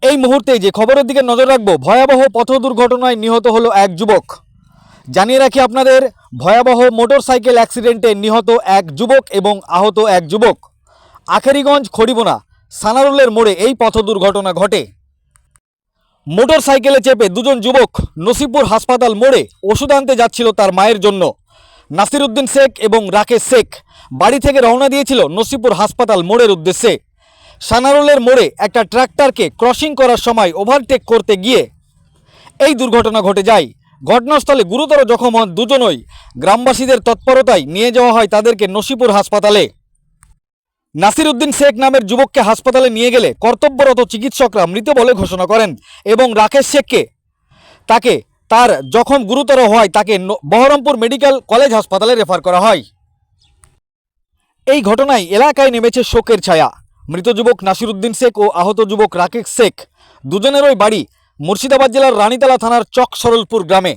এই মুহূর্তে যে খবরের দিকে নজর রাখবো, ভয়াবহ পথ দুর্ঘটনায় নিহত হলো এক যুবক। জানিয়ে রাখি আপনাদের, ভয়াবহ মোটরসাইকেল অ্যাক্সিডেন্টে নিহত এক যুবক এবং আহত এক যুবক। আখেরিগঞ্জ খড়িবোনা সানারুলের মোড়ে এই পথ দুর্ঘটনা ঘটে। মোটরসাইকেলে চেপে দুজন যুবক নসিপুর হাসপাতাল মোড়ে ওষুধ আনতে যাচ্ছিল তার মায়ের জন্য। নাসিরউদ্দিন শেখ এবং রাকেশ শেখ বাড়ি থেকে রওনা দিয়েছিল নসিপুর হাসপাতাল মোড়ের উদ্দেশ্যে। সানারুলের মোড়ে একটা ট্রাক্টরকে ক্রসিং করার সময় ওভারটেক করতে গিয়ে এই দুর্ঘটনা ঘটে যায়। ঘটনাস্থলে গুরুতর জখম হন দুজনই। গ্রামবাসীদের তৎপরতায় নিয়ে যাওয়া হয় তাদেরকে নসিপুর হাসপাতালে। নাসিরউদ্দিন শেখ নামের যুবককে হাসপাতালে নিয়ে গেলে কর্তব্যরত চিকিৎসকরা মৃত বলে ঘোষণা করেন এবং রাকেশ শেখকে তার জখম গুরুতর হওয়ায় তাকে বহরমপুর মেডিকেল কলেজ হাসপাতালে রেফার করা হয়। এই ঘটনায় এলাকায় নেমেছে শোকের ছায়া। মৃত যুবক নাসিরউদ্দিন শেখ ও আহত যুবক রাকেশ শেখ দুজনেরই বাড়ি মুর্শিদাবাদ জেলার রানীতলা থানার চক সরলপুর গ্রামে।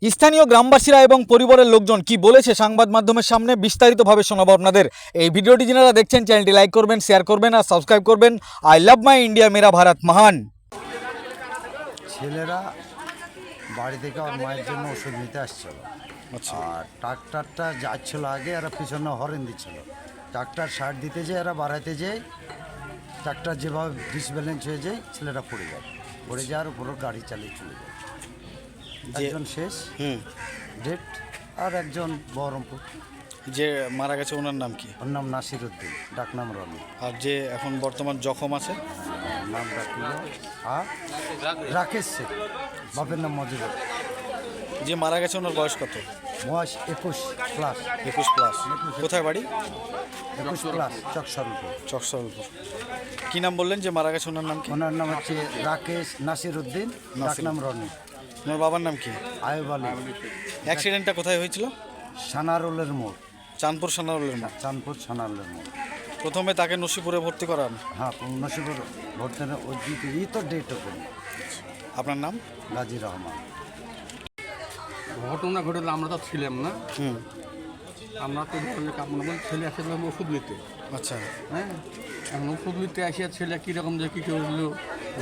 স্থানীয় গ্রামবাসীরা এবং পরিবারের লোকজন কি বলেছে সংবাদ মাধ্যমের সামনে বিস্তারিতভাবে শোনাবো আপনাদের। এই ভিডিওটি যারা দেখছেন চ্যানেলটি লাইক করবেন, শেয়ার করবেন আর সাবস্ক্রাইব করবেন। আই লাভ মাই ইন্ডিয়া, মেরা ভারত মহান। ছেলেরা বাড়ি থেকে ওর মায়ের জন্য ওষুধ নিতে আসছিল। আর ট্রাক্টরটা যাচ্ছিল আগে, এরা পিছনে হরেন দিচ্ছিল। ট্রাক্টর সাইড দিতে যেয়ে এরা বাড়াইতে যেয়ে ট্রাক্টর যেভাবে ডিসব্যালেন্স হয়ে যায়, ছেলেটা পড়ে যাওয়ার উপরও গাড়ি চালিয়ে চলে যায়। একজন শেষ ডেট আর একজন বহরমপুর। যে মারা গেছে ওনার নাম কি? ওর নাম নাসিরউদ্দিন, ডাকনাম রনি। আর যে এখন বর্তমান জখম আছে নাম ডাকিল আর রাকেশ শেখ, বাপের নাম মজিবুর। যে মারা গেছে ওনার বয়স কত? বয়স 21 প্লাস। 21 প্লাস। কোথায় বাড়ি? 21 প্লাস, চক সরলপুর। কি নাম বললেন যে মারা গেছে ওনার নাম কি? ওনার নাম হচ্ছে রাকেশ নাসিরউদ্দিন, ডাকনাম রনি। ওনার বাবার নাম কি? আয়ুব আলী। অ্যাক্সিডেন্টটা কোথায় হয়েছিল? সানারুলের মোড়, চাঁদপুর সানারুলের মোড়। চাঁদপুর সানারুলের মোড়। প্রথমে তাকে নসিপুরে ভর্তি করান? হ্যাঁ, নসিপুর ভর্তি ওই দিতে তো ডেট ওপেন। আপনার নাম? গাজী রহমান। ঘটনা ঘটলে আমরা তো ছিলাম না। আমরা তো ধরলে আপনার ছেলে আসছিলাম ওষুধ নিতে। আচ্ছা, হ্যাঁ, এখন ওষুধ নিতে আসিয়া ছেলে কীরকম যে কী করলো,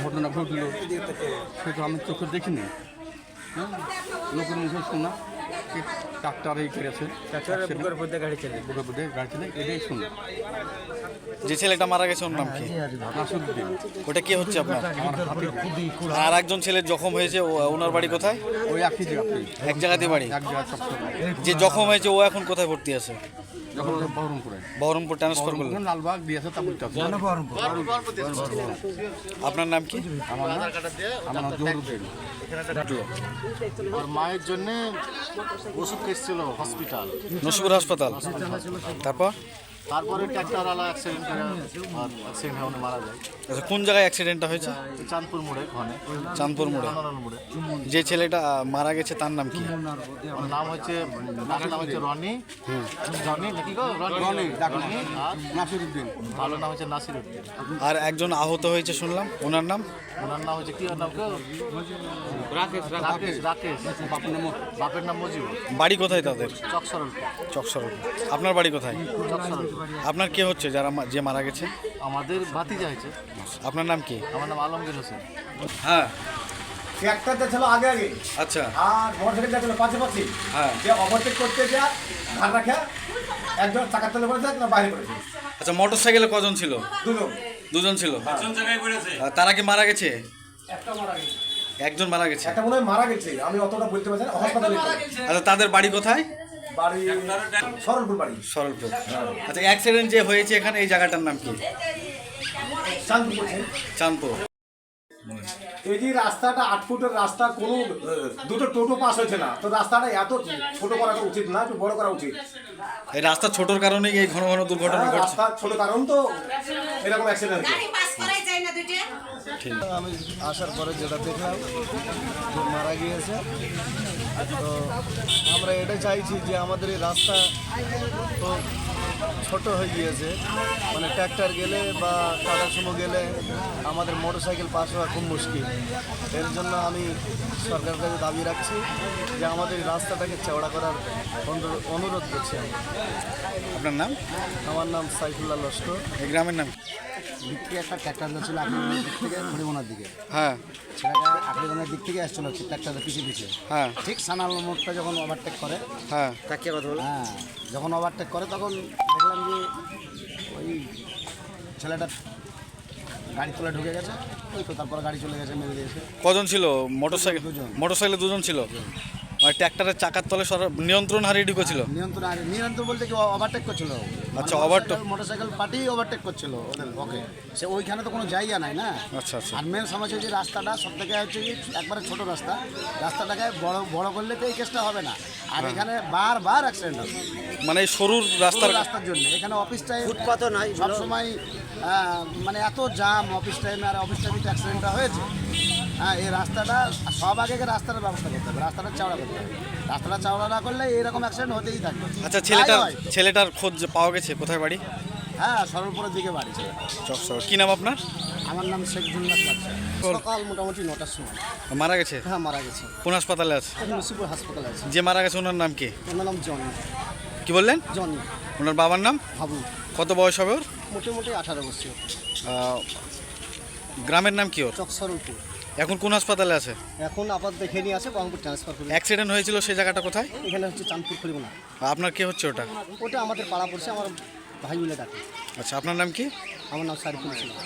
ঘটনা ঘটলো সে তো আমি চোখে দেখিনি। হ্যাঁ, লোকের মুখে শোনা ডাক্তার এই করেছে, বুকের মধ্যে গাড়ি চলে এটাই শোনা। যে ছেলেটা মারা গেছে ওর নাম কি? নাসিরউদ্দিন। ওটা কি হচ্ছে আপনার? আর একজন ছেলে জখম হয়েছে, ওনার বাড়ি কোথায়? ওই একই জায়গা, এক জায়গাতে বাড়ি। এক জায়গায় সব যে জখম হয়েছে ও এখন কোথায় ভর্তি আছে? যখন বহরমপুরে বহরমপুর ট্রান্সফার করলেন? লালবাগ দিয়েছে তা বলতে হবে। আপনার নাম কি? আমার নাম জহুরুদ্দিন। ওর মায়ের জন্য ওষুধ এসেছিল হসপিটাল, নসিপুর হাসপাতাল। তারপরে ট্রাক্টরওয়ালা অ্যাক্সিডেন্ট করে আর অ্যাক্সিডেন্ট হয়ে মারা যায়। আচ্ছা, কোন জায়গায় অ্যাক্সিডেন্টটা হয়েছে? চাঁদপুর মোড়ে, চাঁদপুর মোড়ে। মোড়ে। যে ছেলেটা মারা গেছে তার নাম কি? ওর নাম হচ্ছে রনি। রনি নাকি গো? রনি আর নাসিরউদ্দিন। ভালো নাম হচ্ছে নাসিরউদ্দিন। আর একজন আহত হয়েছে শুনলাম, ওনার নাম? ওনার নাম হচ্ছে কি? ওর নাম রাকেশ। বাপের নাম মজিবুর। বাড়ি কোথায় তাদের? চক সরলপুর। চক সরলপুর। আপনার বাড়ি কোথায়? চক সরলপুর। আপনার কে হচ্ছে যে মারা গেছে? আমাদের ভাতিজা হয়েছে। আপনার নাম কি? আমার নাম আলমগীর হোসেন। হ্যাঁ, ট্রাক্টর যাচ্ছিল আগে আচ্ছা। আর মোটরসাইকেল যাচ্ছিল পাশাপাশি। হ্যাঁ, যে ওভারটেক করতে যা ধার রাখে একজন চাকার তলে পড়েছে, একজন বাইরে পড়েছে। আচ্ছা, মোটরসাইকেলে কজন ছিল? দুজন ছিল। আর তারা কি মারা গেছে? একটা মারা গেছে। একজন মারা গেছে। একটা মনে হয় মারা গেছে, আমি অতটা বলতে পারছি না। হাসপাতালে আচ্ছা, তাদের বাড়ি কোথায়? বাড়ি সরলপুর বাড়ি। সরলপুর। আচ্ছা, অ্যাক্সিডেন্ট যে হয়েছে এখানে এই জায়গাটার নাম কি? চাঁদপুর। চাঁদপুর। এই যে রাস্তাটা 8 ফুটের রাস্তা, কোনো দুটো টোটো পাস হয়েছে না, তো রাস্তাটা এত ছোট করা উচিত না, একটু বড় করা উচিত। এই রাস্তা ছোটোর কারণেই এই ঘন ঘন দুর্ঘটনা ঘটছে। রাস্তা ছোট কারণ তো এরকম অ্যাক্সিডেন্ট হচ্ছে। আমি আসার পরে যেটা দেখলাম যে মারা গিয়েছে, তো আমরা এটা চাইছি যে আমাদের এই রাস্তা তো ছোট হয়ে গিয়েছে, মানে ট্র্যাক্টর গেলে বা টাটা সুমো গেলে আমাদের মোটরসাইকেল পাস হওয়া খুব মুশকিল। এর জন্য আমি সরকারের কাছে দাবি রাখছি যে আমাদের এই রাস্তাটাকে চওড়া করার অনুরোধ করছি আমি। আপনার নাম? আমার নাম সাইফুল্লাহ লস্কর। এই গ্রামের নাম? দিক থেকে একটা ট্র্যাক্টর যাচ্ছিল আকরিগঞ্জের দিক থেকে খড়িমোনার দিকে। হ্যাঁ ছেলেটা আকরিগঞ্জের দিক থেকে আসছিল ট্র্যাক্টরের পিছিয়ে হ্যাঁ ঠিক সানাল মোড়টা যখন ওভারটেক করে, হ্যাঁ হ্যাঁ যখন ওভারটেক করে তখন দেখলাম যে ওই ছেলেটা গাড়ি তোলা ঢুকে গেছে, ওই তো তারপর গাড়ি চলে গেছে মেরে দিয়েছে। কজন ছিল মোটরসাইকেল? দুজন। মোটরসাইকেলে দুজন ছিল। মানে ট্র্যাক্টরের চাকার তলে নিয়ন্ত্রণ হারিয়ে ঢুকেছিল। নিয়ন্ত্রণ বলতে কি ওভারটেক করছিল। আচ্ছা, overtake। মোটরসাইকেল পার্টি ওভারটেক করছিল ওদের। ওকে, সে ওইখানে তো কোনো জায়গা নাই না। আচ্ছা আচ্ছা আর মেন সমস্যা হচ্ছে রাস্তাটা সব থেকে হচ্ছে কি একবারে ছোট রাস্তা, রাস্তাটাকে বড় করলে তো এই কেসটা হবে না। আর এখানে বারবার অ্যাক্সিডেন্ট হবে মানে এই সরুর রাস্তার রাস্তার জন্য। এখানে অফিস টাইম ফুটপাতও নাই সবসময়, মানে এত জাম অফিস টাইমে, আর অফিস টাইমে অ্যাক্সিডেন্টটা হয়েছে। হ্যাঁ, এই রাস্তাটা সব আগে রাস্তার ব্যবস্থা করতে হবে, রাস্তাটা চওড়া করতে হবে। রাস্তাটা চওড়া না করলে এরকম অ্যাক্সিডেন্ট হতেই থাকবে। আচ্ছা, তাই হয়। ছেলেটার খোঁজ পাওয়া গেছে? কোথায় বাড়ি? হ্যাঁ, সরলপুরের দিকে বাড়ি ছিল। চকশর। কি নাম আপনার? আমার নাম শেখ জুন্নাত বাদশা। সকাল মোটামুটি 9টার সময়। মারা গেছে? হ্যাঁ, মারা গেছে। কোন হাসপাতালে আছে? নসিপুর হাসপাতালে আছে। যে মারা গেছে ওনার নাম কি? ওনার নাম জনি। কি বললেন? জনি ওনার বাবার নাম? হাবু। কত বয়স হবে ওর? মোটামুটি 18 বছর। গ্রামের নাম কি ওর? চকসরলপুর। এখন কোন হাসপাতালে আছে? এখন আপাতত দেখে নিয়ে আছে, বহরমপুর ট্রান্সফার করে। অ্যাক্সিডেন্ট হয়েছিল সেই জায়গাটা কোথায়? এখানে হচ্ছে চাঁদপুর খড়িমোনা। আপনার কে হচ্ছে ওটা? ওটা আমাদের পাড়া পড়ছে, আমার ভাই মিলে ডাকে। আচ্ছা, আপনার নাম কি? আমার নাম সারিফুল ইসলাম।